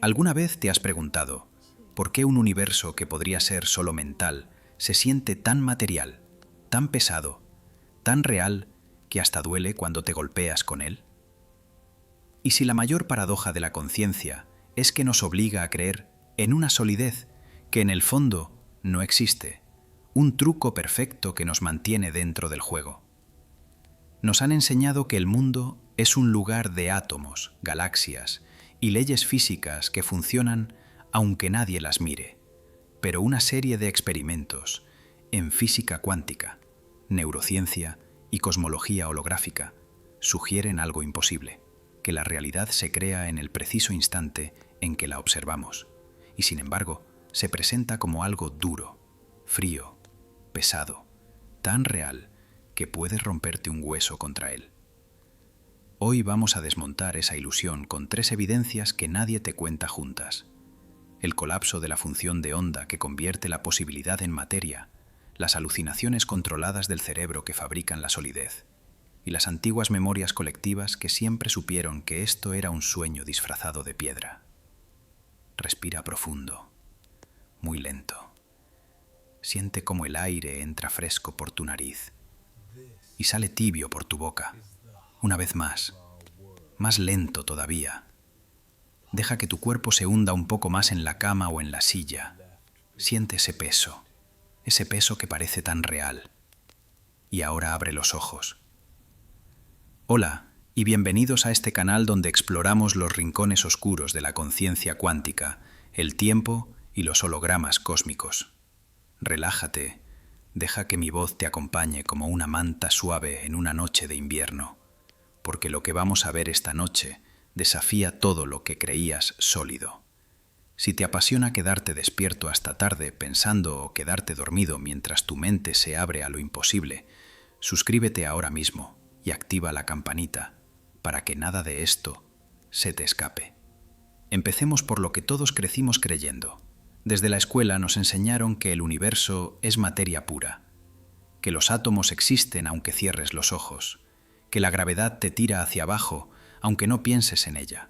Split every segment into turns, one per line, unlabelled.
¿Alguna vez te has preguntado por qué un universo que podría ser solo mental se siente tan material, tan pesado, tan real que hasta duele cuando te golpeas con él? ¿Y si la mayor paradoja de la conciencia es que nos obliga a creer en una solidez que en el fondo no existe, un truco perfecto que nos mantiene dentro del juego? Nos han enseñado que el mundo es un lugar de átomos, galaxias y leyes físicas que funcionan aunque nadie las mire, pero una serie de experimentos en física cuántica, neurociencia y cosmología holográfica sugieren algo imposible, que la realidad se crea en el preciso instante en que la observamos, y sin embargo se presenta como algo duro, frío, pesado, tan real que puedes romperte un hueso contra él. Hoy vamos a desmontar esa ilusión con 3 evidencias que nadie te cuenta juntas: el colapso de la función de onda que convierte la posibilidad en materia, las alucinaciones controladas del cerebro que fabrican la solidez, y las antiguas memorias colectivas que siempre supieron que esto era un sueño disfrazado de piedra. Respira profundo, muy lento. Siente cómo el aire entra fresco por tu nariz y sale tibio por tu boca. Una vez más lento todavía. Deja que tu cuerpo se hunda un poco más en la cama o en la silla. Siente ese peso que parece tan real. Y ahora abre los ojos. Hola, y bienvenidos a este canal donde exploramos los rincones oscuros de la conciencia cuántica, el tiempo y los hologramas cósmicos. Relájate, deja que mi voz te acompañe como una manta suave en una noche de invierno, porque lo que vamos a ver esta noche desafía todo lo que creías sólido. Si te apasiona quedarte despierto hasta tarde pensando o quedarte dormido mientras tu mente se abre a lo imposible, suscríbete ahora mismo y activa la campanita para que nada de esto se te escape. Empecemos por lo que todos crecimos creyendo. Desde la escuela nos enseñaron que el universo es materia pura, que los átomos existen aunque cierres los ojos, que la gravedad te tira hacia abajo aunque no pienses en ella,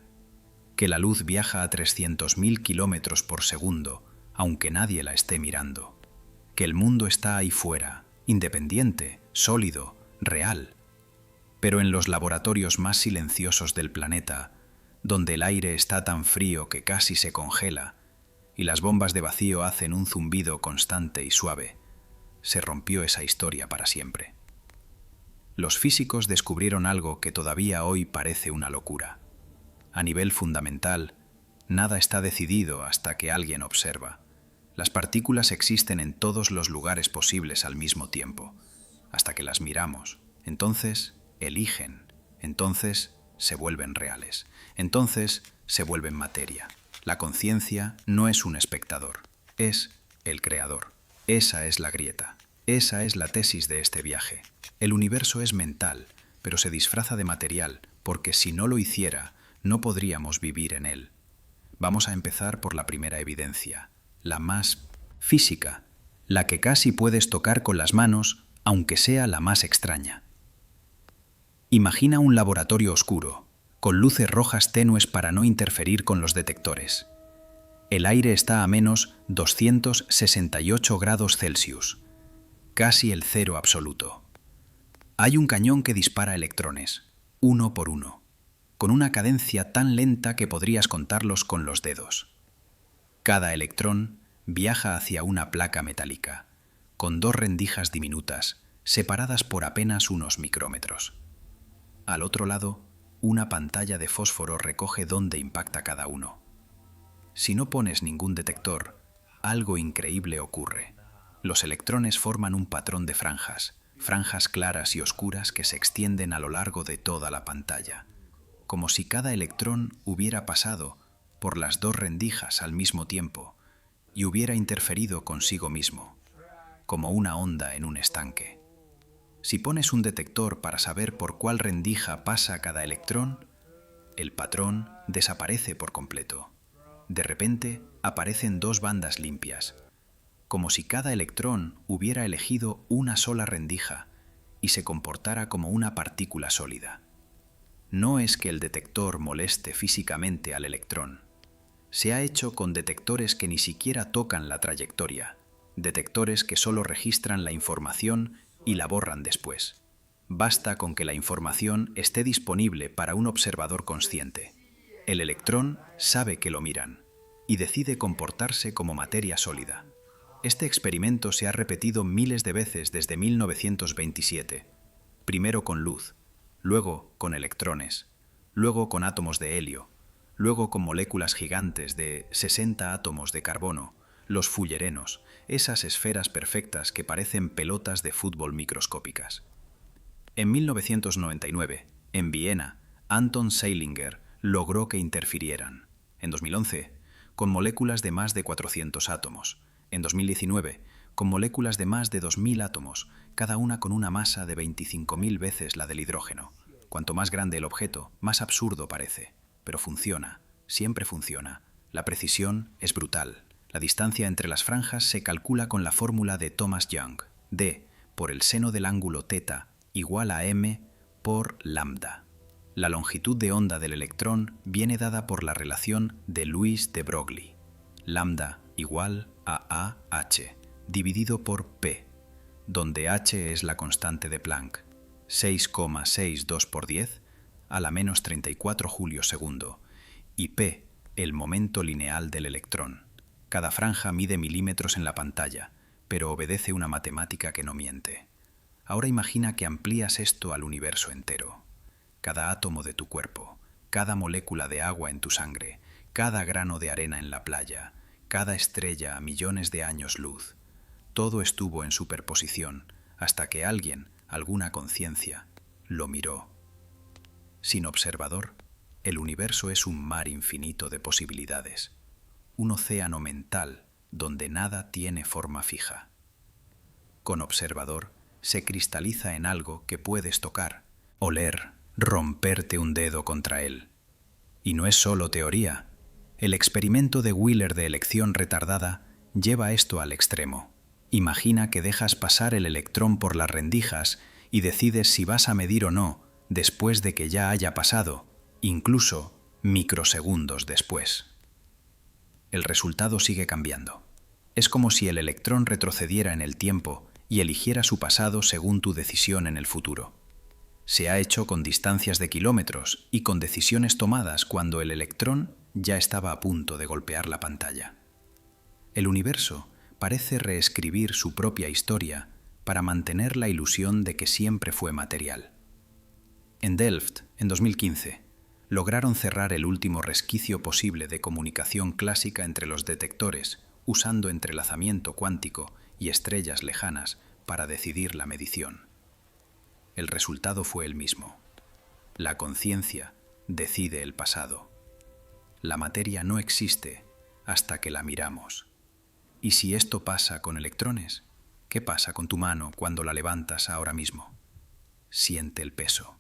que la luz viaja a 300.000 kilómetros por segundo aunque nadie la esté mirando, que el mundo está ahí fuera, independiente, sólido, real. Pero en los laboratorios más silenciosos del planeta, donde el aire está tan frío que casi se congela y las bombas de vacío hacen un zumbido constante y suave, se rompió esa historia para siempre. Los físicos descubrieron algo que todavía hoy parece una locura. A nivel fundamental, nada está decidido hasta que alguien observa. Las partículas existen en todos los lugares posibles al mismo tiempo, hasta que las miramos. Entonces eligen, entonces se vuelven reales, entonces se vuelven materia. La conciencia no es un espectador, es el creador. Esa es la grieta, esa es la tesis de este viaje. El universo es mental, pero se disfraza de material, porque si no lo hiciera, no podríamos vivir en él. Vamos a empezar por la primera evidencia, la más física, la que casi puedes tocar con las manos, aunque sea la más extraña. Imagina un laboratorio oscuro, con luces rojas tenues para no interferir con los detectores. El aire está a menos 268 grados Celsius, casi el cero absoluto. Hay un cañón que dispara electrones, uno por uno, con una cadencia tan lenta que podrías contarlos con los dedos. Cada electrón viaja hacia una placa metálica, con 2 rendijas diminutas, separadas por apenas unos micrómetros. Al otro lado, una pantalla de fósforo recoge dónde impacta cada uno. Si no pones ningún detector, algo increíble ocurre. Los electrones forman un patrón de franjas claras y oscuras que se extienden a lo largo de toda la pantalla, como si cada electrón hubiera pasado por las 2 rendijas al mismo tiempo y hubiera interferido consigo mismo, como una onda en un estanque. Si pones un detector para saber por cuál rendija pasa cada electrón, el patrón desaparece por completo. De repente aparecen 2 bandas limpias, como si cada electrón hubiera elegido una sola rendija y se comportara como una partícula sólida. No es que el detector moleste físicamente al electrón, Se ha hecho con detectores que ni siquiera tocan la trayectoria, detectores que solo registran la información y la borran después. Basta con que la información esté disponible para un observador consciente. El electrón sabe que lo miran y decide comportarse como materia sólida. Este experimento se ha repetido miles de veces desde 1927, primero con luz, luego con electrones, luego con átomos de helio, luego con moléculas gigantes de 60 átomos de carbono, los fullerenos, esas esferas perfectas que parecen pelotas de fútbol microscópicas. En 1999, en Viena, Anton Zeilinger logró que interfirieran. En 2011, con moléculas de más de 400 átomos. En 2019, con moléculas de más de 2.000 átomos, cada una con una masa de 25.000 veces la del hidrógeno. Cuanto más grande el objeto, más absurdo parece. Pero funciona, siempre funciona. La precisión es brutal. La distancia entre las franjas se calcula con la fórmula de Thomas Young. D por el seno del ángulo θ igual a m por lambda. La longitud de onda del electrón viene dada por la relación de Louis de Broglie. Lambda igual a AH dividido por P, donde H es la constante de Planck, 6,62 por 10 a la menos 34 julios segundo, y P, el momento lineal del electrón. Cada franja mide milímetros en la pantalla, pero obedece una matemática que no miente. Ahora imagina que amplías esto al universo entero. Cada átomo de tu cuerpo, cada molécula de agua en tu sangre, cada grano de arena en la playa, cada estrella a millones de años luz. Todo estuvo en superposición hasta que alguien, alguna conciencia, lo miró. Sin observador, el universo es un mar infinito de posibilidades, un océano mental donde nada tiene forma fija. Con observador, se cristaliza en algo que puedes tocar, oler, romperte un dedo contra él. Y no es solo teoría. El experimento de Wheeler de elección retardada lleva esto al extremo. Imagina que dejas pasar el electrón por las rendijas y decides si vas a medir o no después de que ya haya pasado, incluso microsegundos después. El resultado sigue cambiando. Es como si el electrón retrocediera en el tiempo y eligiera su pasado según tu decisión en el futuro. Se ha hecho con distancias de kilómetros y con decisiones tomadas cuando el electrón ya estaba a punto de golpear la pantalla. El universo parece reescribir su propia historia para mantener la ilusión de que siempre fue material. En Delft, en 2015, lograron cerrar el último resquicio posible de comunicación clásica entre los detectores usando entrelazamiento cuántico y estrellas lejanas para decidir la medición. El resultado fue el mismo. La conciencia decide el pasado. La materia no existe hasta que la miramos. ¿Y si esto pasa con electrones? ¿Qué pasa con tu mano cuando la levantas ahora mismo? Siente el peso,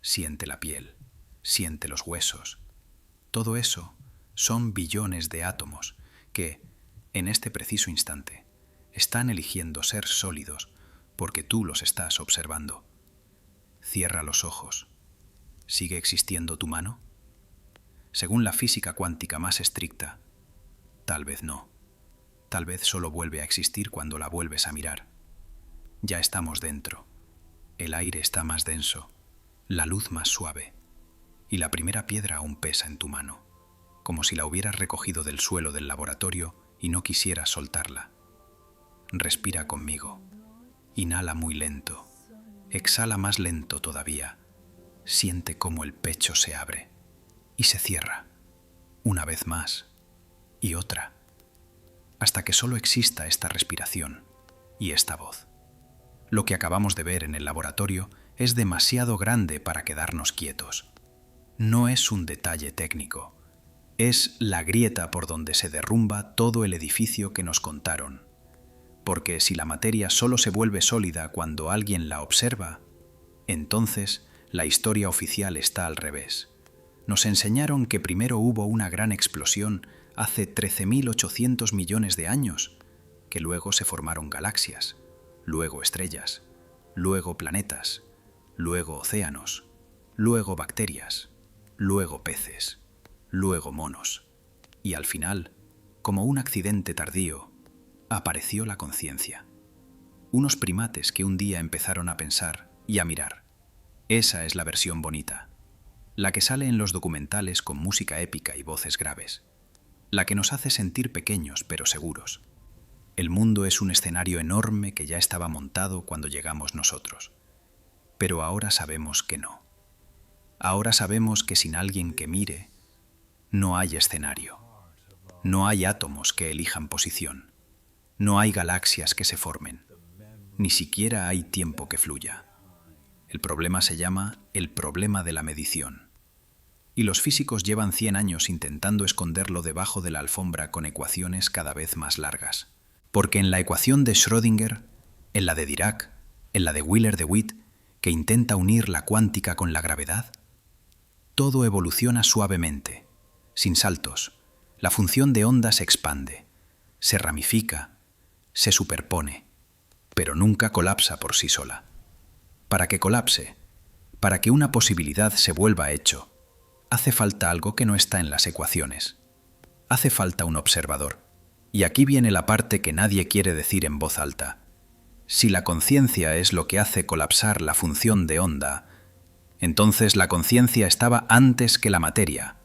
siente la piel, siente los huesos. Todo eso son billones de átomos que, en este preciso instante, están eligiendo ser sólidos porque tú los estás observando. Cierra los ojos. ¿Sigue existiendo tu mano? Según la física cuántica más estricta, tal vez no. Tal vez solo vuelve a existir cuando la vuelves a mirar. Ya estamos dentro. El aire está más denso, la luz más suave, y la primera piedra aún pesa en tu mano, como si la hubieras recogido del suelo del laboratorio y no quisieras soltarla. Respira conmigo. Inhala muy lento. Exhala más lento todavía. Siente cómo el pecho se abre y se cierra, una vez más y otra, hasta que solo exista esta respiración y esta voz. Lo que acabamos de ver en el laboratorio es demasiado grande para quedarnos quietos. No es un detalle técnico, es la grieta por donde se derrumba todo el edificio que nos contaron. Porque si la materia solo se vuelve sólida cuando alguien la observa, entonces la historia oficial está al revés. Nos enseñaron que primero hubo una gran explosión hace 13.800 millones de años, que luego se formaron galaxias, luego estrellas, luego planetas, luego océanos, luego bacterias, luego peces, luego monos. Y al final, como un accidente tardío, apareció la conciencia. Unos primates que un día empezaron a pensar y a mirar. Esa es la versión bonita, la que sale en los documentales con música épica y voces graves, la que nos hace sentir pequeños pero seguros. El mundo es un escenario enorme que ya estaba montado cuando llegamos nosotros. Pero ahora sabemos que no. Ahora sabemos que sin alguien que mire, no hay escenario. No hay átomos que elijan posición. No hay galaxias que se formen. Ni siquiera hay tiempo que fluya. El problema se llama el problema de la medición. Y los físicos llevan 100 años intentando esconderlo debajo de la alfombra con ecuaciones cada vez más largas. Porque en la ecuación de Schrödinger, en la de Dirac, en la de Wheeler-DeWitt, que intenta unir la cuántica con la gravedad, todo evoluciona suavemente, sin saltos. La función de onda se expande, se ramifica, se superpone, pero nunca colapsa por sí sola. Para que colapse, para que una posibilidad se vuelva hecho, hace falta algo que no está en las ecuaciones. Hace falta un observador. Y aquí viene la parte que nadie quiere decir en voz alta. Si la conciencia es lo que hace colapsar la función de onda, entonces la conciencia estaba antes que la materia,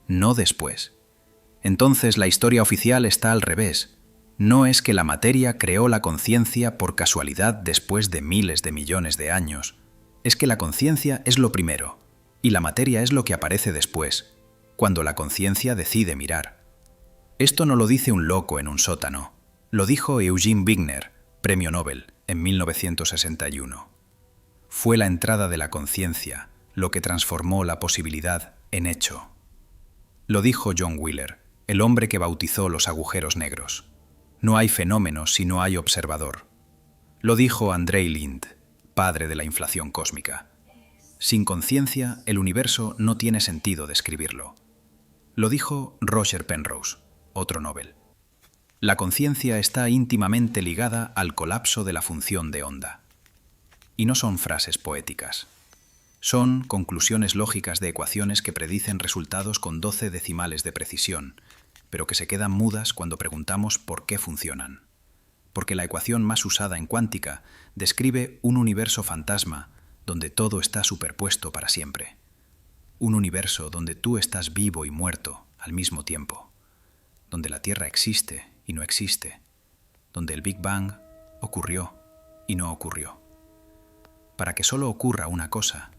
no después. Entonces la historia oficial está al revés. No es que la materia creó la conciencia por casualidad después de miles de millones de años. Es que la conciencia es lo primero, y la materia es lo que aparece después, cuando la conciencia decide mirar. Esto no lo dice un loco en un sótano. Lo dijo Eugene Wigner, premio Nobel, en 1961. Fue la entrada de la conciencia lo que transformó la posibilidad en hecho. Lo dijo John Wheeler, el hombre que bautizó los agujeros negros. No hay fenómeno si no hay observador. Lo dijo Andrei Linde, padre de la inflación cósmica. Sin conciencia, el universo no tiene sentido describirlo. Lo dijo Roger Penrose, otro Nobel. La conciencia está íntimamente ligada al colapso de la función de onda. Y no son frases poéticas. Son conclusiones lógicas de ecuaciones que predicen resultados con 12 decimales de precisión, pero que se quedan mudas cuando preguntamos por qué funcionan. Porque la ecuación más usada en cuántica describe un universo fantasma donde todo está superpuesto para siempre. Un universo donde tú estás vivo y muerto al mismo tiempo. Donde la Tierra existe y no existe. Donde el Big Bang ocurrió y no ocurrió. Para que solo ocurra una cosa,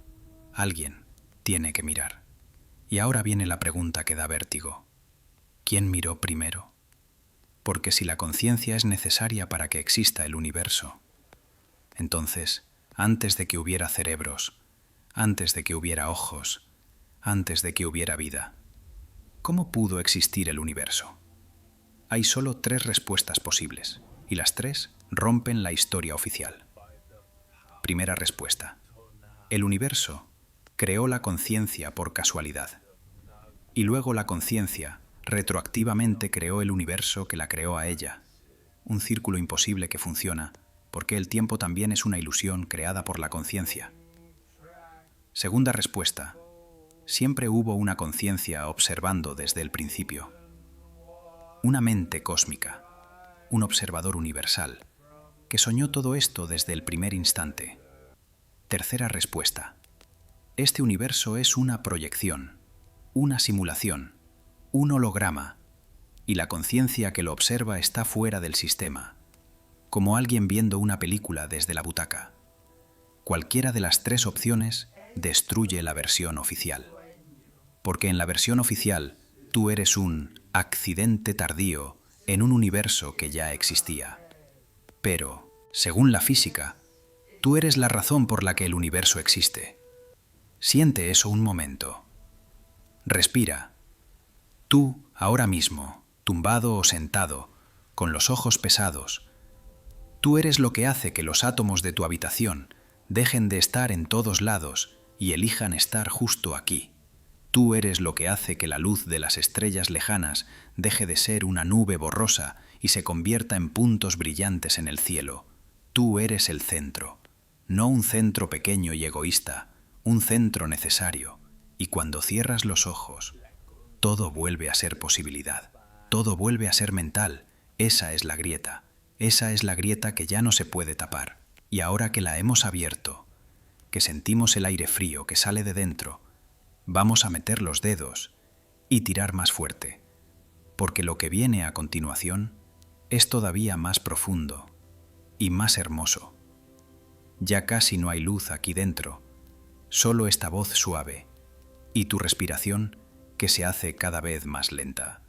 alguien tiene que mirar. Y ahora viene la pregunta que da vértigo. ¿Quién miró primero? Porque si la conciencia es necesaria para que exista el universo, entonces, antes de que hubiera cerebros, antes de que hubiera ojos, antes de que hubiera vida, ¿cómo pudo existir el universo? Hay solo 3 respuestas posibles, y las 3 rompen la historia oficial. Primera respuesta. El universo creó la conciencia por casualidad, y luego la conciencia retroactivamente creó el universo que la creó a ella, un círculo imposible que funciona porque el tiempo también es una ilusión creada por la conciencia. Segunda respuesta. Siempre hubo una conciencia observando desde el principio. Una mente cósmica, un observador universal, que soñó todo esto desde el primer instante. Tercera respuesta. Este universo es una proyección, una simulación, un holograma, y la conciencia que lo observa está fuera del sistema, como alguien viendo una película desde la butaca. Cualquiera de las 3 opciones destruye la versión oficial. Porque en la versión oficial tú eres un accidente tardío en un universo que ya existía. Pero, según la física, tú eres la razón por la que el universo existe. Siente eso un momento. Respira. Tú, ahora mismo, tumbado o sentado, con los ojos pesados, tú eres lo que hace que los átomos de tu habitación dejen de estar en todos lados y elijan estar justo aquí. Tú eres lo que hace que la luz de las estrellas lejanas deje de ser una nube borrosa y se convierta en puntos brillantes en el cielo. Tú eres el centro, no un centro pequeño y egoísta, un centro necesario, y cuando cierras los ojos, todo vuelve a ser posibilidad. todo vuelve a ser mental. Esa es la grieta. Esa es la grieta que ya no se puede tapar. Y ahora que la hemos abierto, que sentimos el aire frío que sale de dentro, vamos a meter los dedos y tirar más fuerte, porque lo que viene a continuación es todavía más profundo y más hermoso. Ya casi no hay luz aquí dentro, solo esta voz suave y tu respiración que se hace cada vez más lenta,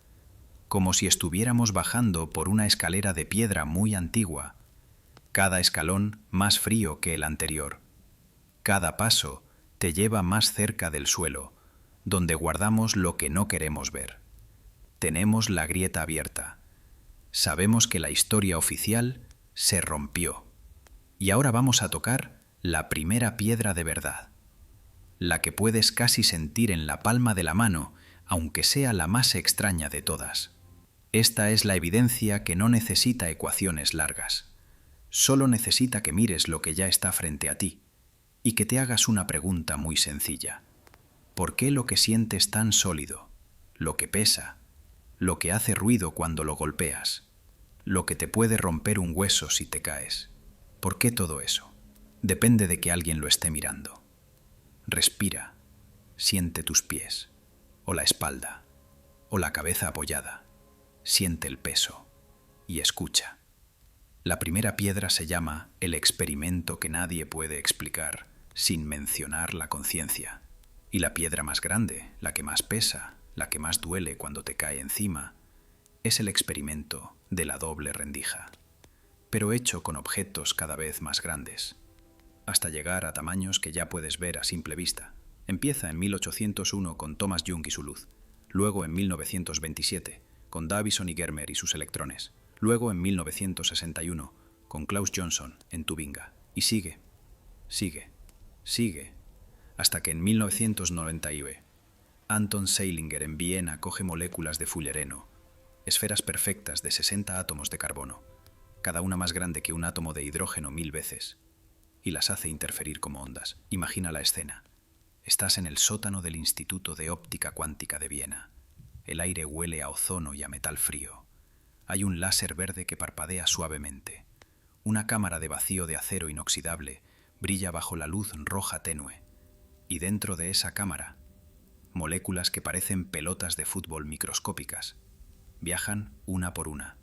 como si estuviéramos bajando por una escalera de piedra muy antigua, cada escalón más frío que el anterior. Cada paso te lleva más cerca del suelo, donde guardamos lo que no queremos ver. Tenemos la grieta abierta. Sabemos que la historia oficial se rompió. Y ahora vamos a tocar la primera piedra de verdad, la que puedes casi sentir en la palma de la mano, aunque sea la más extraña de todas. Esta es la evidencia que no necesita ecuaciones largas. Solo necesita que mires lo que ya está frente a ti y que te hagas una pregunta muy sencilla. ¿Por qué lo que sientes tan sólido, lo que pesa, lo que hace ruido cuando lo golpeas, lo que te puede romper un hueso si te caes? ¿Por qué todo eso? Depende de que alguien lo esté mirando. Respira, siente tus pies, o la espalda, o la cabeza apoyada. Siente el peso y escucha. La primera piedra se llama el experimento que nadie puede explicar sin mencionar la conciencia. Y la piedra más grande, la que más pesa, la que más duele cuando te cae encima, es el experimento de la doble rendija, pero hecho con objetos cada vez más grandes, hasta llegar a tamaños que ya puedes ver a simple vista. Empieza en 1801 con Thomas Young y su luz, luego en 1927 con Davison y Germer y sus electrones, luego en 1961 con Klaus Johnson en Tubinga, y sigue, hasta que en 1999 Anton Zeilinger en Viena coge moléculas de fullereno, esferas perfectas de 60 átomos de carbono, cada una más grande que un átomo de hidrógeno 1000 veces, y las hace interferir como ondas. Imagina la escena. Estás en el sótano del Instituto de Óptica Cuántica de Viena. El aire huele a ozono y a metal frío. Hay un láser verde que parpadea suavemente. Una cámara de vacío de acero inoxidable brilla bajo la luz roja tenue. Y dentro de esa cámara, moléculas que parecen pelotas de fútbol microscópicas viajan una por una,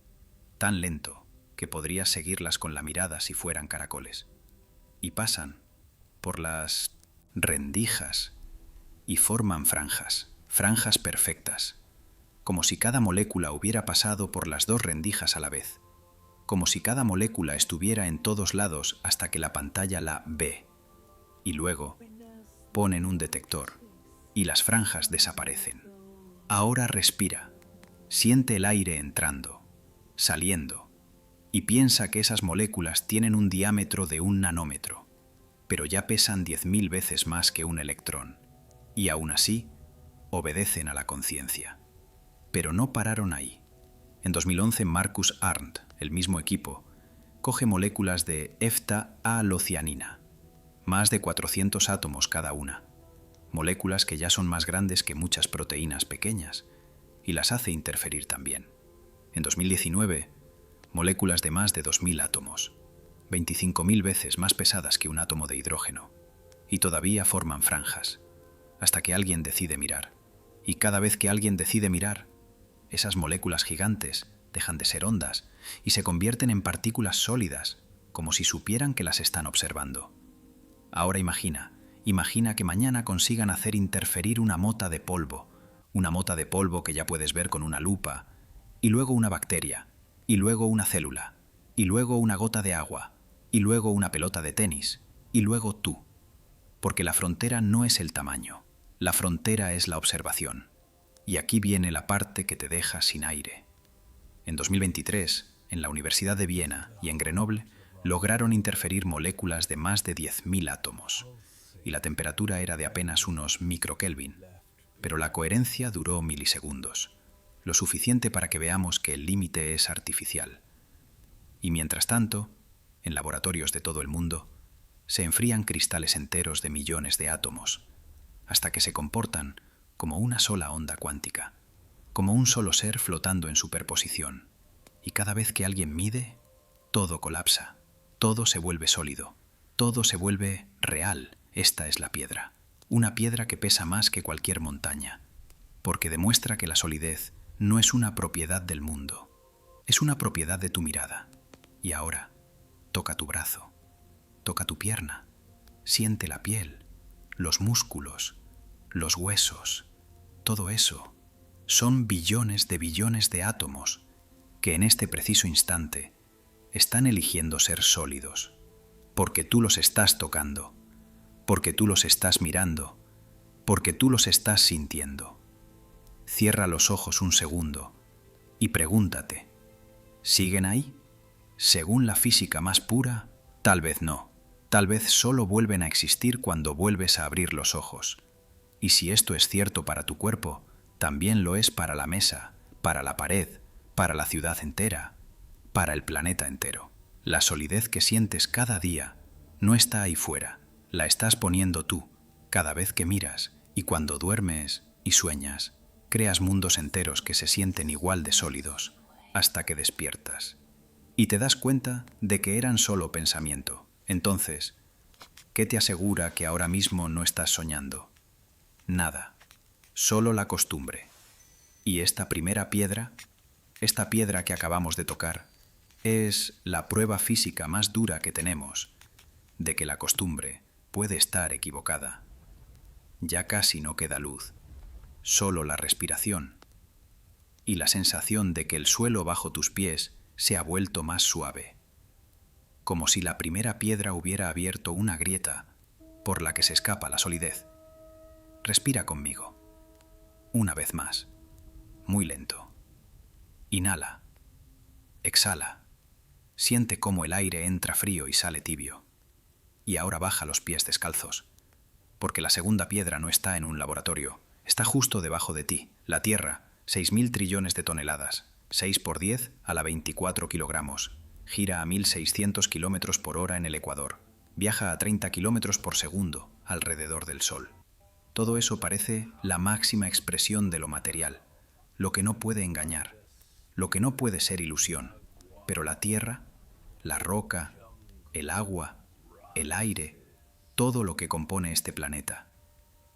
tan lento que podrías seguirlas con la mirada si fueran caracoles. Y pasan por las rendijas y forman franjas perfectas, como si cada molécula hubiera pasado por las dos rendijas a la vez, como si cada molécula estuviera en todos lados hasta que la pantalla la ve. Y luego ponen un detector y las franjas desaparecen. Ahora respira, siente el aire entrando, saliendo, y piensa que esas moléculas tienen un diámetro de 1 nanómetro, pero ya pesan 10.000 veces más que un electrón, y aún así obedecen a la conciencia. Pero no pararon ahí. En 2011 Marcus Arndt, el mismo equipo, coge moléculas de efta-alocianina, más de 400 átomos cada una, moléculas que ya son más grandes que muchas proteínas pequeñas, y las hace interferir también. En 2019, moléculas de más de 2.000 átomos, 25.000 veces más pesadas que un átomo de hidrógeno, y todavía forman franjas, hasta que alguien decide mirar. Y cada vez que alguien decide mirar, esas moléculas gigantes dejan de ser ondas y se convierten en partículas sólidas, como si supieran que las están observando. Ahora imagina que mañana consigan hacer interferir una mota de polvo que ya puedes ver con una lupa, y luego una bacteria, y luego una célula, y luego una gota de agua, y luego una pelota de tenis, y luego tú. Porque la frontera no es el tamaño, la frontera es la observación. Y aquí viene la parte que te deja sin aire. En 2023, en la Universidad de Viena y en Grenoble, lograron interferir moléculas de más de 10.000 átomos, y la temperatura era de apenas unos microkelvin, pero la coherencia duró milisegundos, lo suficiente para que veamos que el límite es artificial. Y mientras tanto, en laboratorios de todo el mundo, se enfrían cristales enteros de millones de átomos, hasta que se comportan como una sola onda cuántica. como un solo ser flotando en superposición. Y cada vez que alguien mide, todo colapsa, todo se vuelve sólido, todo se vuelve real. Esta es la piedra, una piedra que pesa más que cualquier montaña, porque demuestra que la solidez no es una propiedad del mundo, es una propiedad de tu mirada. Y ahora, toca tu brazo, toca tu pierna, siente la piel, los músculos, los huesos, todo eso. Son billones de átomos que en este preciso instante están eligiendo ser sólidos, porque tú los estás tocando, porque tú los estás mirando, porque tú los estás sintiendo. Cierra los ojos un segundo y pregúntate, ¿siguen ahí? Según la física más pura, tal vez no. Tal vez solo vuelven a existir cuando vuelves a abrir los ojos. Y si esto es cierto para tu cuerpo, también lo es para la mesa, para la pared, para la ciudad entera, para el planeta entero. La solidez que sientes cada día no está ahí fuera, la estás poniendo tú, cada vez que miras, y cuando duermes y sueñas, creas mundos enteros que se sienten igual de sólidos, hasta que despiertas. Y te das cuenta de que eran solo pensamiento. Entonces, ¿qué te asegura que ahora mismo no estás soñando? Nada, solo la costumbre. Y esta primera piedra, esta piedra que acabamos de tocar, es la prueba física más dura que tenemos de que la costumbre puede estar equivocada. Ya casi no queda luz, solo la respiración y la sensación de que el suelo bajo tus pies se ha vuelto más suave, como si la primera piedra hubiera abierto una grieta por la que se escapa la solidez. Respira conmigo. Una vez más. Muy lento. Inhala. Exhala. Siente cómo el aire entra frío y sale tibio. Y ahora baja los pies descalzos, porque la segunda piedra no está en un laboratorio, está justo debajo de ti, la Tierra, 6.000 trillones de toneladas, 6 por 10 a la 24 kilogramos. Gira a 1.600 kilómetros por hora en el Ecuador. Viaja a 30 kilómetros por segundo alrededor del Sol. Todo eso parece la máxima expresión de lo material, lo que no puede engañar, lo que no puede ser ilusión. Pero la tierra, la roca, el agua, el aire, todo lo que compone este planeta,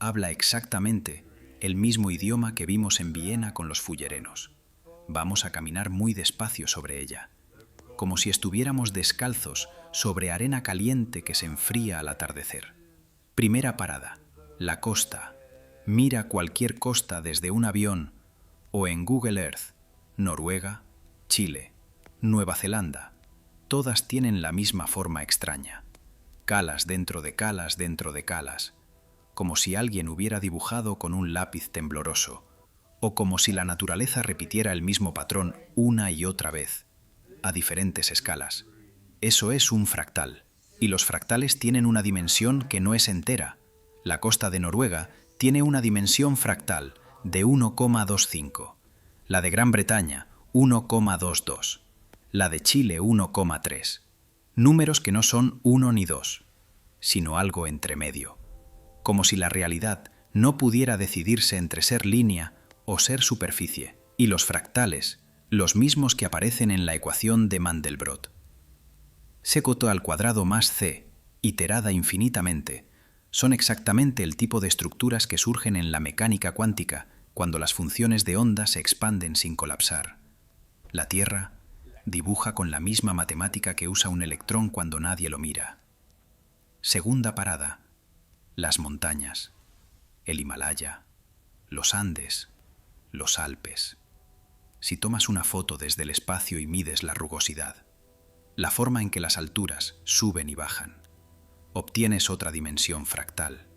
habla exactamente el mismo idioma que vimos en Viena con los fullerenos. Vamos a caminar muy despacio sobre ella, como si estuviéramos descalzos sobre arena caliente que se enfría al atardecer. Primera parada, la costa. Mira cualquier costa desde un avión o en Google Earth. Noruega, Chile, Nueva Zelanda. Todas tienen la misma forma extraña. Calas dentro de calas dentro de calas, como si alguien hubiera dibujado con un lápiz tembloroso, o como si la naturaleza repitiera el mismo patrón una y otra vez, a diferentes escalas. Eso es un fractal, y los fractales tienen una dimensión que no es entera. La costa de Noruega tiene una dimensión fractal de 1,25, la de Gran Bretaña 1,22, la de Chile 1,3. Números que no son 1 ni 2, sino algo entre medio, como si la realidad no pudiera decidirse entre ser línea o ser superficie, y los fractales, los mismos que aparecen en la ecuación de Mandelbrot. Secot al cuadrado más c, iterada infinitamente, son exactamente el tipo de estructuras que surgen en la mecánica cuántica cuando las funciones de onda se expanden sin colapsar. La Tierra dibuja con la misma matemática que usa un electrón cuando nadie lo mira. Segunda parada, las montañas, el Himalaya, los Andes, los Alpes. Si tomas una foto desde el espacio y mides la rugosidad, la forma en que las alturas suben y bajan, obtienes otra dimensión fractal,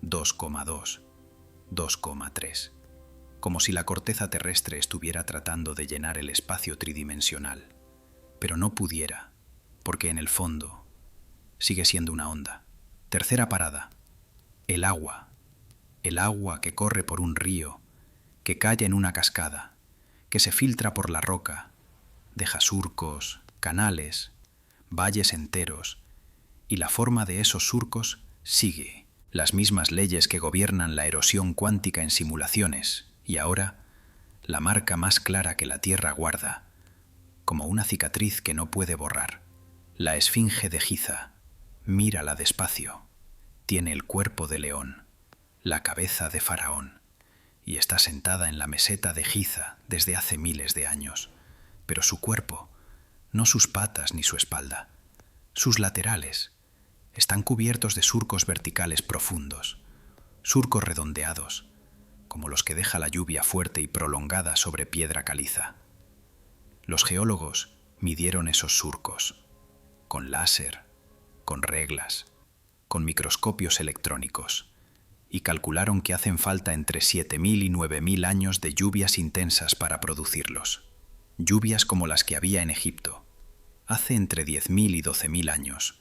2,2, 2,3, como si la corteza terrestre estuviera tratando de llenar el espacio tridimensional, pero no pudiera, porque en el fondo sigue siendo una onda. Tercera parada, el agua que corre por un río, que cae en una cascada, que se filtra por la roca, deja surcos, canales, valles enteros, y la forma de esos surcos sigue las mismas leyes que gobiernan la erosión cuántica en simulaciones, y ahora la marca más clara que la Tierra guarda, como una cicatriz que no puede borrar. La esfinge de Giza, mírala despacio, tiene el cuerpo de león, la cabeza de faraón, y está sentada en la meseta de Giza desde hace miles de años, pero su cuerpo, no sus patas ni su espalda, sus laterales, están cubiertos de surcos verticales profundos, surcos redondeados, como los que deja la lluvia fuerte y prolongada sobre piedra caliza. Los geólogos midieron esos surcos, con láser, con reglas, con microscopios electrónicos, y calcularon que hacen falta entre 7.000 y 9.000 años de lluvias intensas para producirlos. Lluvias como las que había en Egipto, hace entre 10.000 y 12.000 años,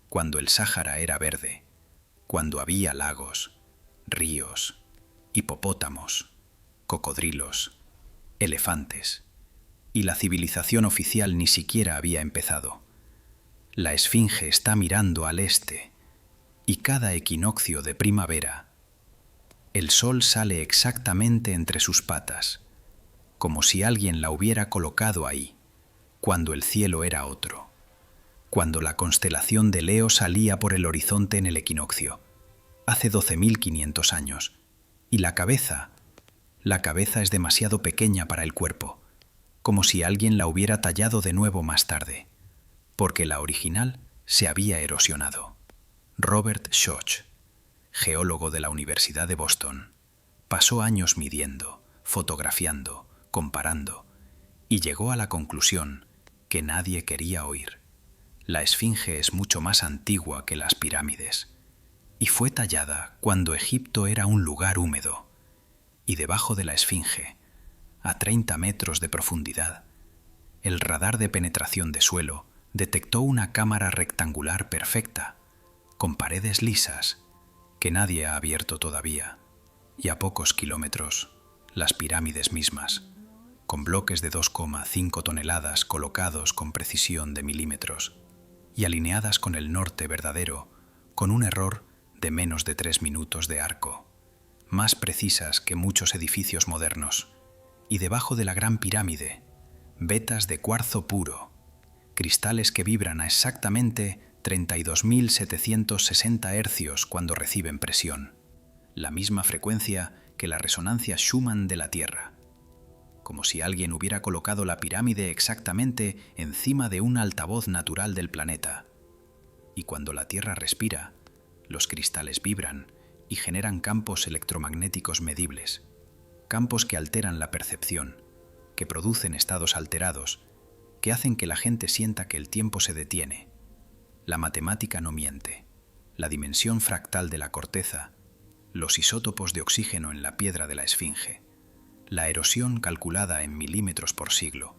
cuando el Sáhara era verde, cuando había lagos, ríos, hipopótamos, cocodrilos, elefantes, y la civilización oficial ni siquiera había empezado. La esfinge está mirando al este, y cada equinoccio de primavera, el sol sale exactamente entre sus patas, como si alguien la hubiera colocado ahí, cuando el cielo era otro, cuando la constelación de Leo salía por el horizonte en el equinoccio, hace 12.500 años, y la cabeza es demasiado pequeña para el cuerpo, como si alguien la hubiera tallado de nuevo más tarde, porque la original se había erosionado. Robert Schoch, geólogo de la Universidad de Boston, pasó años midiendo, fotografiando, comparando, y llegó a la conclusión que nadie quería oír. La esfinge es mucho más antigua que las pirámides, y fue tallada cuando Egipto era un lugar húmedo, y debajo de la esfinge, a 30 metros de profundidad, el radar de penetración de suelo detectó una cámara rectangular perfecta, con paredes lisas, que nadie ha abierto todavía, y a pocos kilómetros, las pirámides mismas, con bloques de 2,5 toneladas colocados con precisión de milímetros, y alineadas con el norte verdadero, con un error de menos de 3 minutos de arco, más precisas que muchos edificios modernos, y debajo de la Gran Pirámide, vetas de cuarzo puro, cristales que vibran a exactamente 32.760 hercios cuando reciben presión, la misma frecuencia que la resonancia Schumann de la Tierra, como si alguien hubiera colocado la pirámide exactamente encima de un altavoz natural del planeta. Y cuando la Tierra respira, los cristales vibran y generan campos electromagnéticos medibles, campos que alteran la percepción, que producen estados alterados, que hacen que la gente sienta que el tiempo se detiene. La matemática no miente. La dimensión fractal de la corteza, los isótopos de oxígeno en la piedra de la esfinge, la erosión calculada en milímetros por siglo,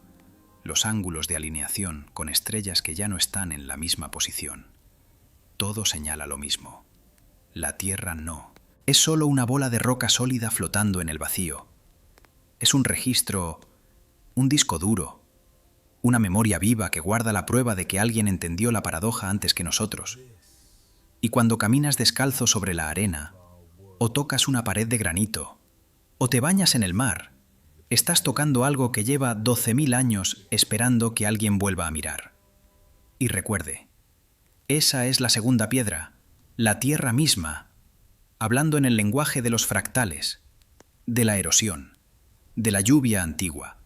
los ángulos de alineación con estrellas que ya no están en la misma posición. Todo señala lo mismo. La Tierra no. Es solo una bola de roca sólida flotando en el vacío. Es un registro, un disco duro, una memoria viva que guarda la prueba de que alguien entendió la paradoja antes que nosotros. Y cuando caminas descalzo sobre la arena, o tocas una pared de granito, o te bañas en el mar, estás tocando algo que lleva 12.000 años esperando que alguien vuelva a mirar. Y recuerde, esa es la segunda piedra, la Tierra misma, hablando en el lenguaje de los fractales, de la erosión, de la lluvia antigua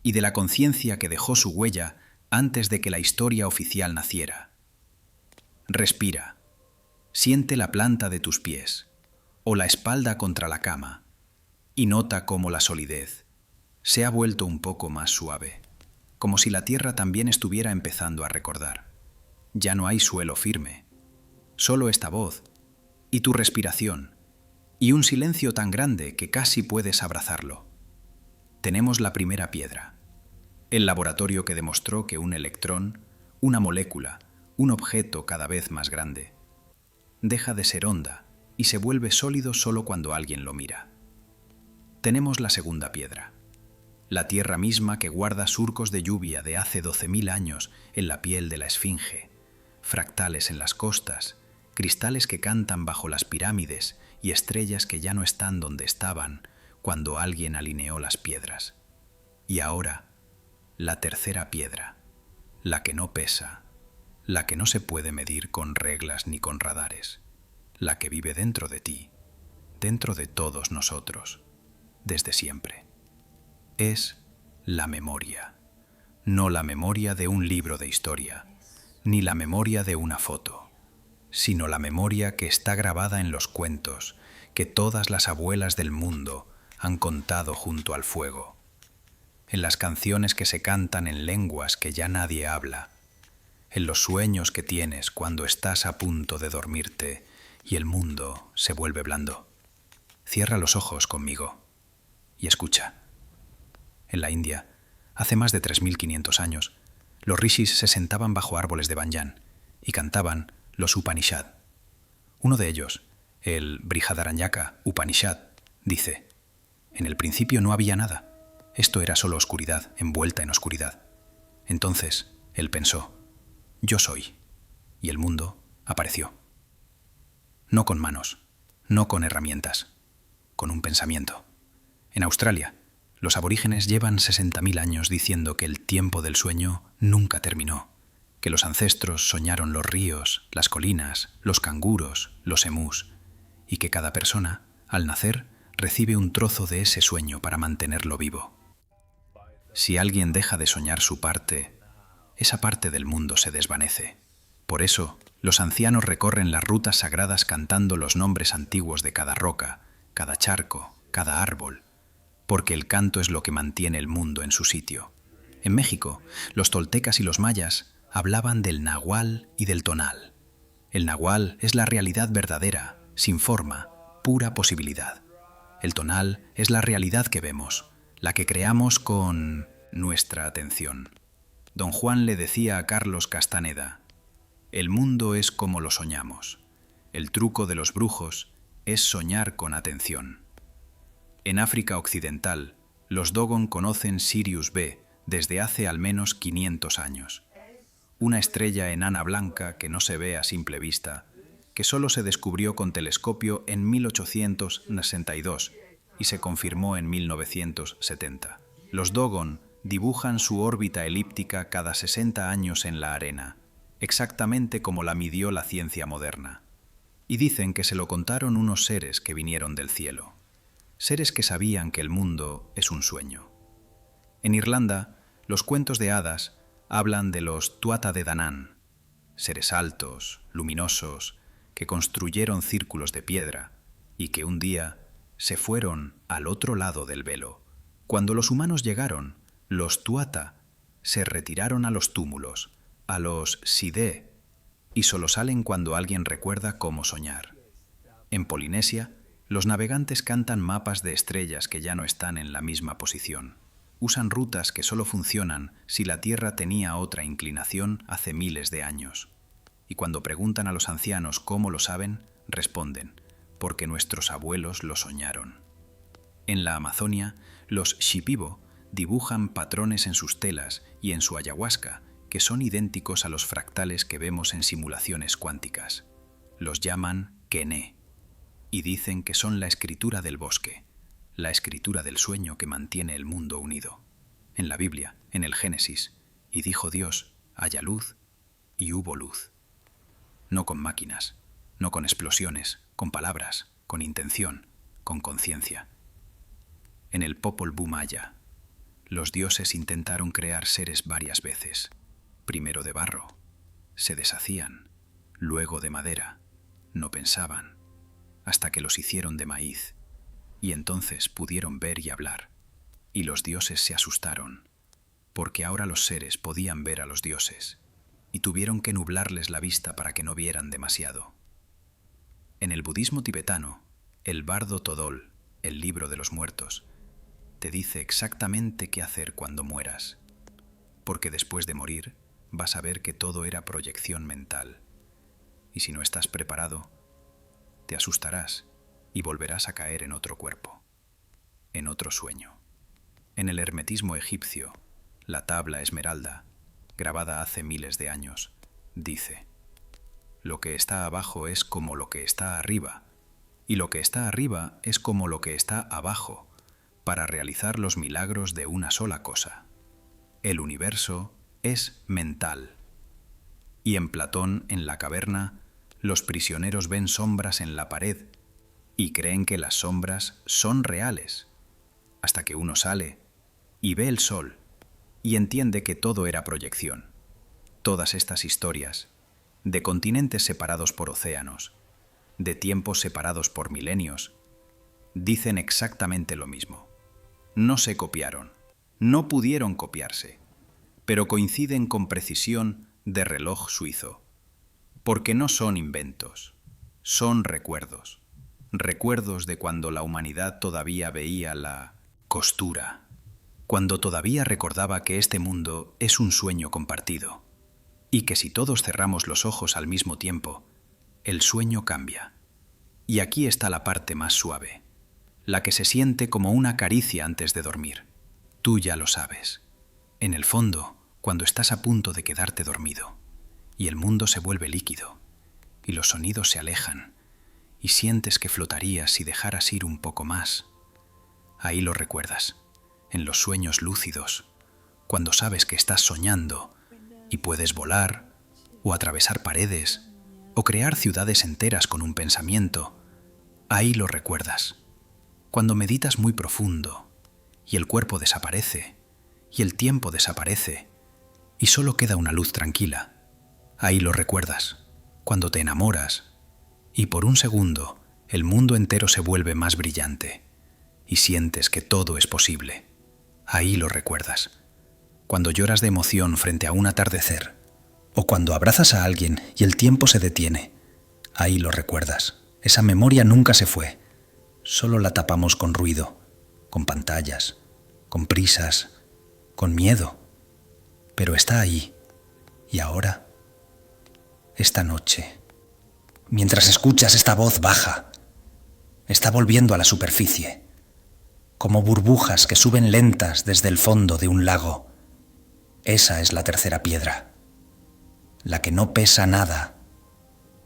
y de la conciencia que dejó su huella antes de que la historia oficial naciera. Respira, siente la planta de tus pies o la espalda contra la cama y nota cómo la solidez se ha vuelto un poco más suave, como si la tierra también estuviera empezando a recordar. Ya no hay suelo firme, solo esta voz y tu respiración y un silencio tan grande que casi puedes abrazarlo. Tenemos la primera piedra, el laboratorio que demostró que un electrón, una molécula, un objeto cada vez más grande, deja de ser onda y se vuelve sólido solo cuando alguien lo mira. Tenemos la segunda piedra, la Tierra misma que guarda surcos de lluvia de hace 12.000 años en la piel de la esfinge, fractales en las costas, cristales que cantan bajo las pirámides y estrellas que ya no están donde estaban cuando alguien alineó las piedras. Y ahora, la tercera piedra, la que no pesa, la que no se puede medir con reglas ni con radares, la que vive dentro de ti, dentro de todos nosotros, desde siempre. Es la memoria, no la memoria de un libro de historia, ni la memoria de una foto, sino la memoria que está grabada en los cuentos que todas las abuelas del mundo han contado junto al fuego, en las canciones que se cantan en lenguas que ya nadie habla, en los sueños que tienes cuando estás a punto de dormirte y el mundo se vuelve blando. Cierra los ojos conmigo y escucha. En la India, hace más de 3.500 años, los rishis se sentaban bajo árboles de banyan y cantaban los Upanishad. Uno de ellos, el Brihadaranyaka Upanishad, dice: en el principio no había nada. Esto era solo oscuridad envuelta en oscuridad. Entonces él pensó: yo soy. Y el mundo apareció. No con manos, no con herramientas, con un pensamiento. En Australia, los aborígenes llevan 60.000 años diciendo que el tiempo del sueño nunca terminó, que los ancestros soñaron los ríos, las colinas, los canguros, los emús, y que cada persona, al nacer, recibe un trozo de ese sueño para mantenerlo vivo. Si alguien deja de soñar su parte, esa parte del mundo se desvanece. Por eso, los ancianos recorren las rutas sagradas cantando los nombres antiguos de cada roca, cada charco, cada árbol, porque el canto es lo que mantiene el mundo en su sitio. En México, los toltecas y los mayas hablaban del nahual y del tonal. El nahual es la realidad verdadera, sin forma, pura posibilidad. El tonal es la realidad que vemos, la que creamos con nuestra atención. Don Juan le decía a Carlos Castaneda: el mundo es como lo soñamos. El truco de los brujos es soñar con atención. En África Occidental, los Dogon conocen Sirius B desde hace al menos 500 años. Una estrella enana blanca que no se ve a simple vista, que solo se descubrió con telescopio en 1862 y se confirmó en 1970. Los Dogon dibujan su órbita elíptica cada 60 años en la arena, exactamente como la midió la ciencia moderna. Y dicen que se lo contaron unos seres que vinieron del cielo. Seres que sabían que el mundo es un sueño. En Irlanda, los cuentos de hadas hablan de los Tuatha de Danann, seres altos, luminosos, que construyeron círculos de piedra y que un día se fueron al otro lado del velo. Cuando los humanos llegaron, los Tuatha se retiraron a los túmulos, a los Sidhe, y solo salen cuando alguien recuerda cómo soñar. En Polinesia, los navegantes cantan mapas de estrellas que ya no están en la misma posición. Usan rutas que solo funcionan si la Tierra tenía otra inclinación hace miles de años. Y cuando preguntan a los ancianos cómo lo saben, responden: porque nuestros abuelos lo soñaron. En la Amazonia, los Shipibo dibujan patrones en sus telas y en su ayahuasca que son idénticos a los fractales que vemos en simulaciones cuánticas. Los llaman Kené y dicen que son la escritura del bosque, la escritura del sueño que mantiene el mundo unido. En la Biblia, en el Génesis, y dijo Dios: haya luz, y hubo luz. No con máquinas, no con explosiones, con palabras, con intención, con conciencia. En el Popol Vuh maya, los dioses intentaron crear seres varias veces, primero de barro, se deshacían, luego de madera, no pensaban, hasta que los hicieron de maíz, y entonces pudieron ver y hablar, y los dioses se asustaron, porque ahora los seres podían ver a los dioses, y tuvieron que nublarles la vista para que no vieran demasiado. En el budismo tibetano, el bardo Todol, el libro de los muertos, te dice exactamente qué hacer cuando mueras, porque después de morir vas a ver que todo era proyección mental, y si no estás preparado, te asustarás y volverás a caer en otro cuerpo, en otro sueño. En el hermetismo egipcio, la tabla esmeralda, grabada hace miles de años, dice: lo que está abajo es como lo que está arriba, y lo que está arriba es como lo que está abajo, para realizar los milagros de una sola cosa. El universo es mental. Y en Platón, en la caverna, los prisioneros ven sombras en la pared y creen que las sombras son reales, hasta que uno sale y ve el sol y entiende que todo era proyección. Todas estas historias, de continentes separados por océanos, de tiempos separados por milenios, dicen exactamente lo mismo. No se copiaron, no pudieron copiarse, pero coinciden con precisión de reloj suizo, porque no son inventos, son recuerdos, recuerdos de cuando la humanidad todavía veía la costura, cuando todavía recordaba que este mundo es un sueño compartido, y que si todos cerramos los ojos al mismo tiempo, el sueño cambia. Y aquí está la parte más suave, la que se siente como una caricia antes de dormir. Tú ya lo sabes. En el fondo, cuando estás a punto de quedarte dormido, y el mundo se vuelve líquido, y los sonidos se alejan, y sientes que flotarías si dejaras ir un poco más, ahí lo recuerdas, en los sueños lúcidos, cuando sabes que estás soñando y puedes volar, o atravesar paredes, o crear ciudades enteras con un pensamiento, ahí lo recuerdas. Cuando meditas muy profundo, y el cuerpo desaparece, y el tiempo desaparece, y solo queda una luz tranquila, ahí lo recuerdas. Cuando te enamoras, y por un segundo el mundo entero se vuelve más brillante, y sientes que todo es posible, ahí lo recuerdas. Cuando lloras de emoción frente a un atardecer, o cuando abrazas a alguien y el tiempo se detiene, ahí lo recuerdas. Esa memoria nunca se fue, solo la tapamos con ruido, con pantallas, con prisas, con miedo, pero está ahí. Y ahora, esta noche, mientras escuchas esta voz baja, está volviendo a la superficie, como burbujas que suben lentas desde el fondo de un lago. Esa es la tercera piedra, la que no pesa nada,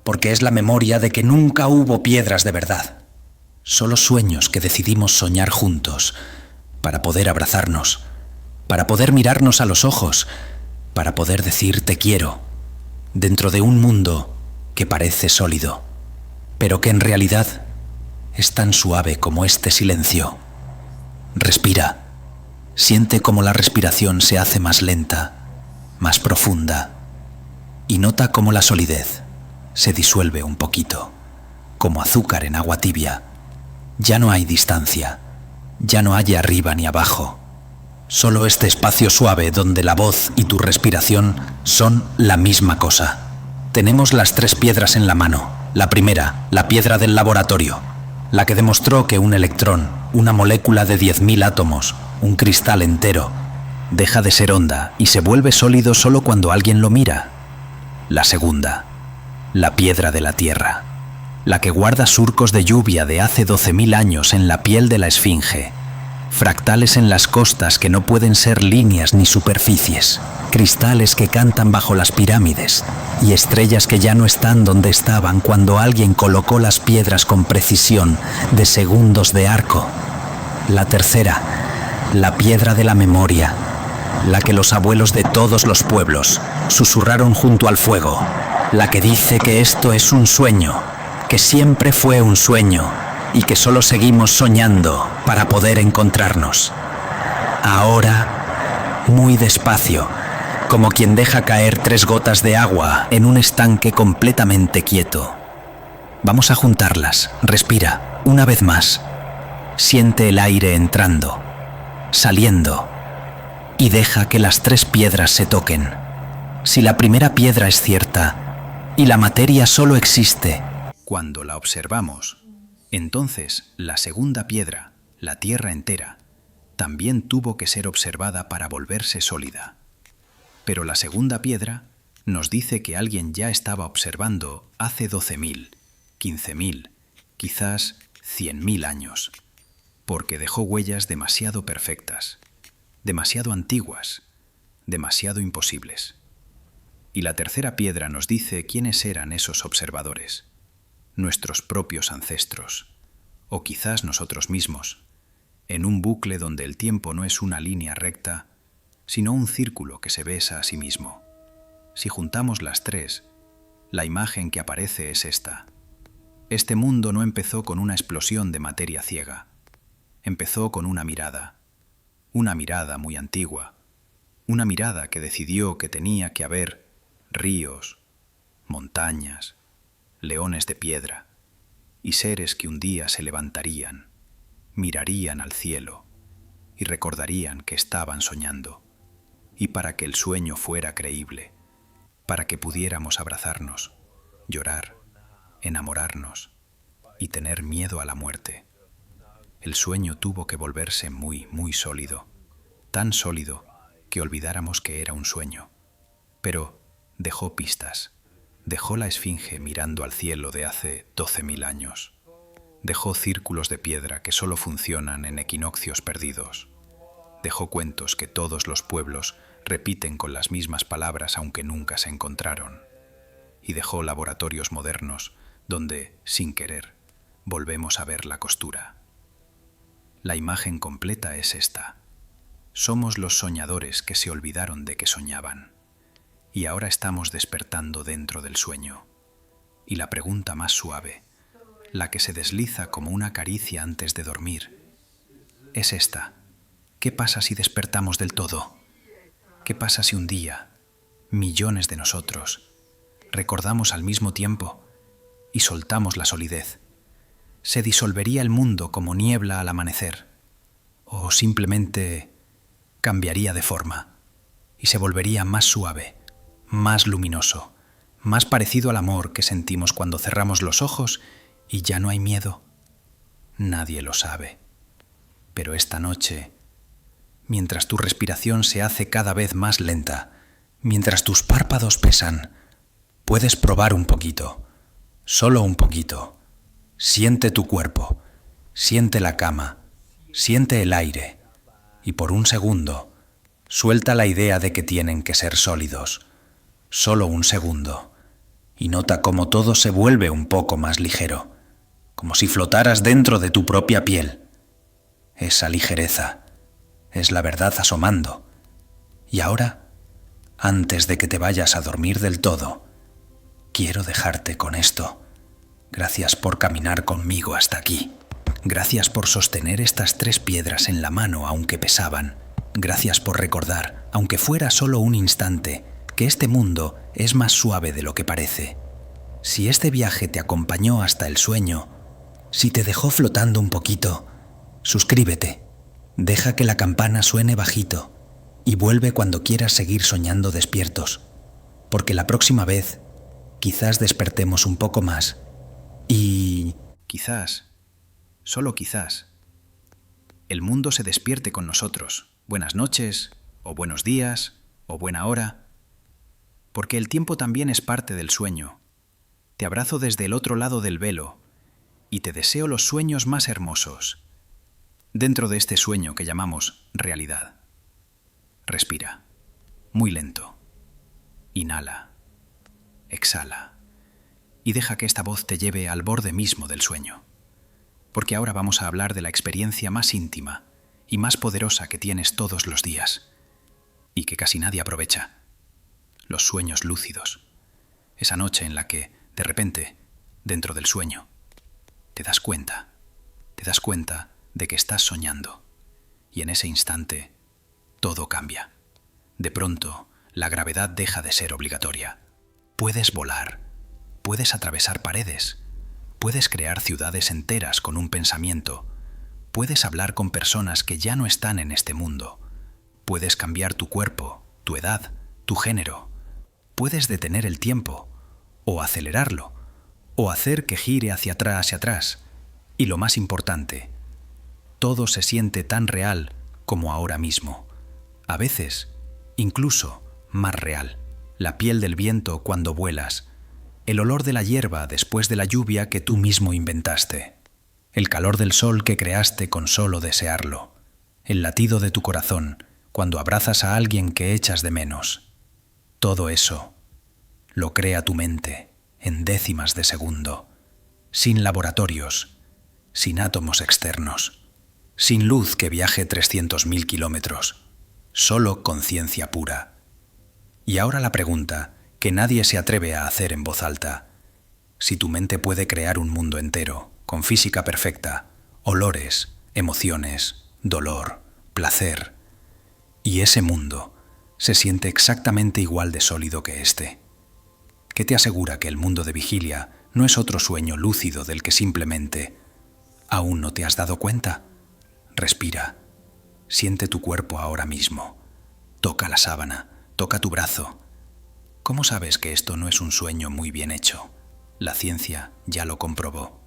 porque es la memoria de que nunca hubo piedras de verdad, solo sueños que decidimos soñar juntos, para poder abrazarnos, para poder mirarnos a los ojos, para poder decir te quiero, dentro de un mundo que parece sólido, pero que en realidad es tan suave como este silencio. Respira, siente cómo la respiración se hace más lenta, más profunda, y nota cómo la solidez se disuelve un poquito, como azúcar en agua tibia. Ya no hay distancia, ya no hay arriba ni abajo, solo este espacio suave donde la voz y tu respiración son la misma cosa. Tenemos las tres piedras en la mano. La primera, la piedra del laboratorio, la que demostró que un electrón, una molécula de 10.000 átomos, un cristal entero, deja de ser onda y se vuelve sólido solo cuando alguien lo mira. La segunda, la piedra de la Tierra, la que guarda surcos de lluvia de hace 12.000 años en la piel de la esfinge, fractales en las costas que no pueden ser líneas ni superficies, cristales que cantan bajo las pirámides y estrellas que ya no están donde estaban cuando alguien colocó las piedras con precisión de segundos de arco. La tercera, la piedra de la memoria, la que los abuelos de todos los pueblos susurraron junto al fuego, la que dice que esto es un sueño, que siempre fue un sueño y que solo seguimos soñando para poder encontrarnos. Ahora, muy despacio, como quien deja caer 3 gotas de agua en un estanque completamente quieto. Vamos a juntarlas. Respira, una vez más. Siente el aire entrando, saliendo, y deja que las 3 piedras se toquen. Si la primera piedra es cierta, y la materia solo existe cuando la observamos, entonces la segunda piedra, la Tierra entera, también tuvo que ser observada para volverse sólida. Pero la segunda piedra nos dice que alguien ya estaba observando hace 12.000, 15.000, quizás 100.000 años, porque dejó huellas demasiado perfectas, demasiado antiguas, demasiado imposibles. Y la tercera piedra nos dice quiénes eran esos observadores, nuestros propios ancestros, o quizás nosotros mismos, en un bucle donde el tiempo no es una línea recta, sino un círculo que se besa a sí mismo. Si juntamos las tres, la imagen que aparece es esta. Este mundo no empezó con una explosión de materia ciega. Empezó con una mirada muy antigua, una mirada que decidió que tenía que haber ríos, montañas, leones de piedra y seres que un día se levantarían, mirarían al cielo y recordarían que estaban soñando. Y para que el sueño fuera creíble, para que pudiéramos abrazarnos, llorar, enamorarnos y tener miedo a la muerte, el sueño tuvo que volverse muy, muy sólido, tan sólido que olvidáramos que era un sueño. Pero dejó pistas, dejó la esfinge mirando al cielo de hace 12.000 años, dejó círculos de piedra que solo funcionan en equinoccios perdidos, dejó cuentos que todos los pueblos repiten con las mismas palabras aunque nunca se encontraron, y dejó laboratorios modernos donde, sin querer, volvemos a ver la costura. La imagen completa es esta. Somos los soñadores que se olvidaron de que soñaban, y ahora estamos despertando dentro del sueño. Y la pregunta más suave, la que se desliza como una caricia antes de dormir, es esta. ¿Qué pasa si despertamos del todo? ¿Qué pasa si un día, millones de nosotros, recordamos al mismo tiempo y soltamos la solidez? ¿Se disolvería el mundo como niebla al amanecer? ¿O simplemente cambiaría de forma y se volvería más suave, más luminoso, más parecido al amor que sentimos cuando cerramos los ojos y ya no hay miedo? Nadie lo sabe. Pero esta noche, mientras tu respiración se hace cada vez más lenta, mientras tus párpados pesan, puedes probar un poquito, solo un poquito. Siente tu cuerpo, siente la cama, siente el aire y por un segundo suelta la idea de que tienen que ser sólidos. Solo un segundo y nota cómo todo se vuelve un poco más ligero, como si flotaras dentro de tu propia piel. Esa ligereza es la verdad asomando. Y ahora, antes de que te vayas a dormir del todo, quiero dejarte con esto. Gracias por caminar conmigo hasta aquí. Gracias por sostener estas 3 piedras en la mano aunque pesaban. Gracias por recordar, aunque fuera solo un instante, que este mundo es más suave de lo que parece. Si este viaje te acompañó hasta el sueño, si te dejó flotando un poquito, suscríbete, deja que la campana suene bajito y vuelve cuando quieras seguir soñando despiertos, porque la próxima vez quizás despertemos un poco más y quizás, solo quizás, el mundo se despierte con nosotros. Buenas noches, o buenos días, o buena hora, porque el tiempo también es parte del sueño. Te abrazo desde el otro lado del velo y te deseo los sueños más hermosos dentro de este sueño que llamamos realidad. Respira, muy lento. Inhala, exhala y deja que esta voz te lleve al borde mismo del sueño. Porque ahora vamos a hablar de la experiencia más íntima y más poderosa que tienes todos los días y que casi nadie aprovecha. Los sueños lúcidos. Esa noche en la que, de repente, dentro del sueño, te das cuenta de que estás soñando y en ese instante todo cambia. De pronto, la gravedad deja de ser obligatoria. Puedes volar, puedes atravesar paredes, puedes crear ciudades enteras con un pensamiento, puedes hablar con personas que ya no están en este mundo, puedes cambiar tu cuerpo, tu edad, tu género, puedes detener el tiempo, o acelerarlo, o hacer que gire hacia atrás, y lo más importante, todo se siente tan real como ahora mismo, a veces incluso más real. La piel del viento cuando vuelas, el olor de la hierba después de la lluvia que tú mismo inventaste, el calor del sol que creaste con solo desearlo, el latido de tu corazón cuando abrazas a alguien que echas de menos. Todo eso lo crea tu mente en décimas de segundo, sin laboratorios, sin átomos externos, sin luz que viaje 300.000 kilómetros, solo conciencia pura. Y ahora la pregunta que nadie se atreve a hacer en voz alta: si tu mente puede crear un mundo entero, con física perfecta, olores, emociones, dolor, placer, y ese mundo se siente exactamente igual de sólido que este, ¿qué te asegura que el mundo de vigilia no es otro sueño lúcido del que simplemente aún no te has dado cuenta? Respira, siente tu cuerpo ahora mismo, toca la sábana, toca tu brazo. ¿Cómo sabes que esto no es un sueño muy bien hecho? La ciencia ya lo comprobó.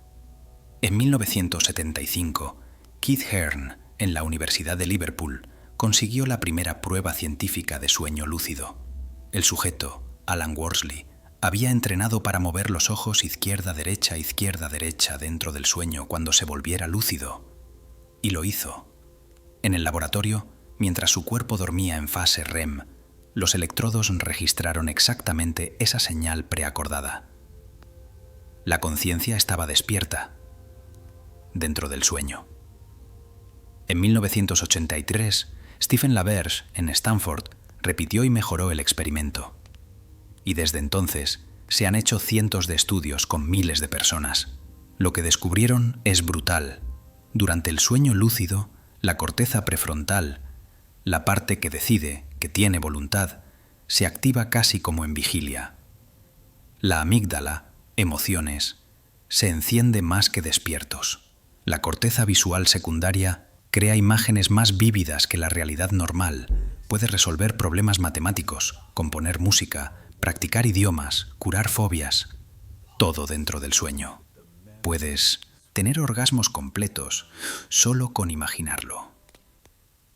En 1975, Keith Hearn, en la Universidad de Liverpool, consiguió la primera prueba científica de sueño lúcido. El sujeto, Alan Worsley, había entrenado para mover los ojos izquierda-derecha dentro del sueño cuando se volviera lúcido. Y lo hizo. En el laboratorio, mientras su cuerpo dormía en fase REM, los electrodos registraron exactamente esa señal preacordada. La conciencia estaba despierta, dentro del sueño. En 1983, Stephen LaBerge, en Stanford, repitió y mejoró el experimento. Y desde entonces se han hecho cientos de estudios con miles de personas. Lo que descubrieron es brutal. Durante el sueño lúcido, la corteza prefrontal, la parte que decide, que tiene voluntad, se activa casi como en vigilia. La amígdala, emociones, se enciende más que despiertos. La corteza visual secundaria crea imágenes más vívidas que la realidad normal, puede resolver problemas matemáticos, componer música, practicar idiomas, curar fobias, todo dentro del sueño. Puedes tener orgasmos completos solo con imaginarlo.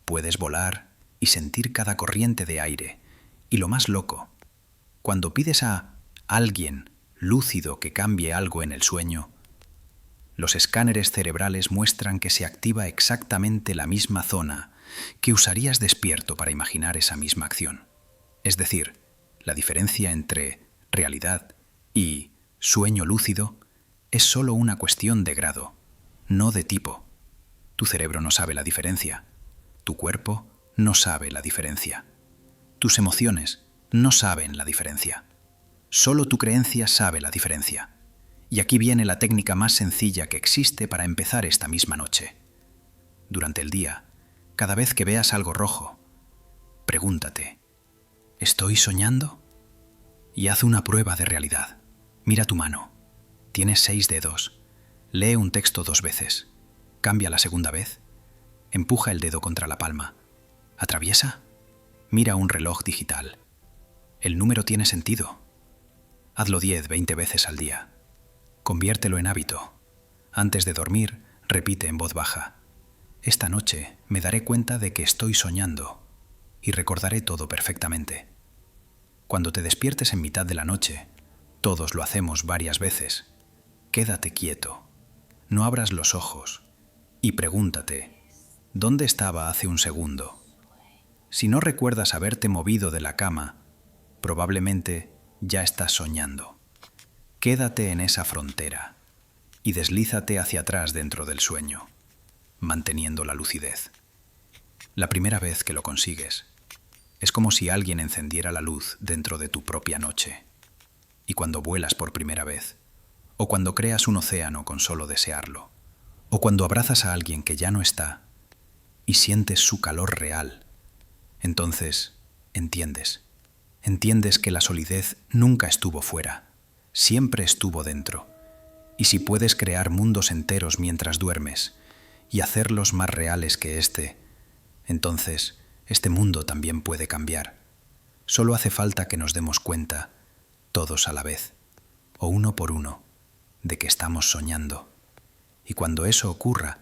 Puedes volar y sentir cada corriente de aire. Y lo más loco, cuando pides a alguien lúcido que cambie algo en el sueño, los escáneres cerebrales muestran que se activa exactamente la misma zona que usarías despierto para imaginar esa misma acción. Es decir, la diferencia entre realidad y sueño lúcido es solo una cuestión de grado, no de tipo. Tu cerebro no sabe la diferencia. Tu cuerpo no sabe la diferencia. Tus emociones no saben la diferencia. Solo tu creencia sabe la diferencia. Y aquí viene la técnica más sencilla que existe para empezar esta misma noche. Durante el día, cada vez que veas algo rojo, pregúntate: ¿estoy soñando? Y haz una prueba de realidad. Mira tu mano. Tienes 6 dedos. Lee un texto 2 veces. Cambia la segunda vez. Empuja el dedo contra la palma. ¿Atraviesa? Mira un reloj digital. El número tiene sentido. Hazlo 10, 20 veces al día. Conviértelo en hábito. Antes de dormir, repite en voz baja: esta noche me daré cuenta de que estoy soñando y recordaré todo perfectamente. Cuando te despiertes en mitad de la noche, todos lo hacemos varias veces, quédate quieto, no abras los ojos y pregúntate: ¿dónde estaba hace un segundo? Si no recuerdas haberte movido de la cama, probablemente ya estás soñando. Quédate en esa frontera y deslízate hacia atrás dentro del sueño, manteniendo la lucidez. La primera vez que lo consigues, es como si alguien encendiera la luz dentro de tu propia noche. Y cuando vuelas por primera vez, o cuando creas un océano con solo desearlo, o cuando abrazas a alguien que ya no está y sientes su calor real, entonces entiendes que la solidez nunca estuvo fuera, siempre estuvo dentro. Y si puedes crear mundos enteros mientras duermes y hacerlos más reales que entonces este mundo también puede cambiar. Solo hace falta que nos demos cuenta, todos a la vez, o uno por uno, de que estamos soñando. Y cuando eso ocurra,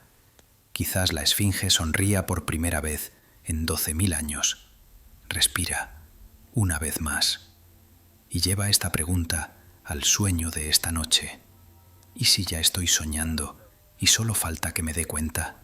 quizás la esfinge sonría por primera vez en 12.000 años. Respira una vez más y lleva esta pregunta al sueño de esta noche. ¿Y si ya estoy soñando y solo falta que me dé cuenta?